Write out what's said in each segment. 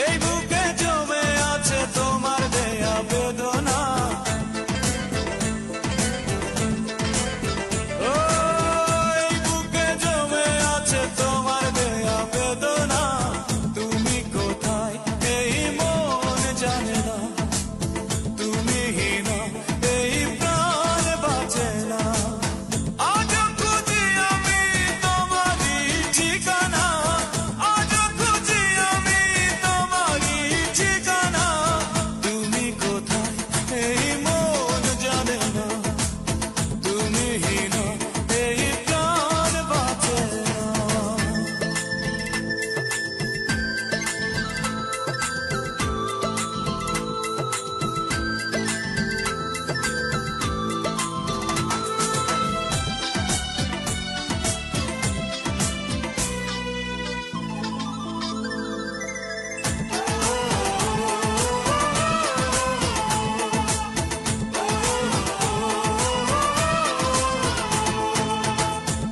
এই বুকে জমে আছে তোমার দেয়া বেদনা। ও এই বুকে জমে আছে তোমার দেয়া বেদনা। তুমি কোথায় এই মন জানে না, তুমি না এই প্রাণ বাঁচে না। আজ খুঁজি আমি তোমারই ঠিকানা, আজ খুঁজি আমি তোমারই ঠিকানা। তুমি কোথায় এই মন জানে না, তুমি না এই প্রাণ বাঁচে না।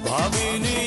ভাবিনি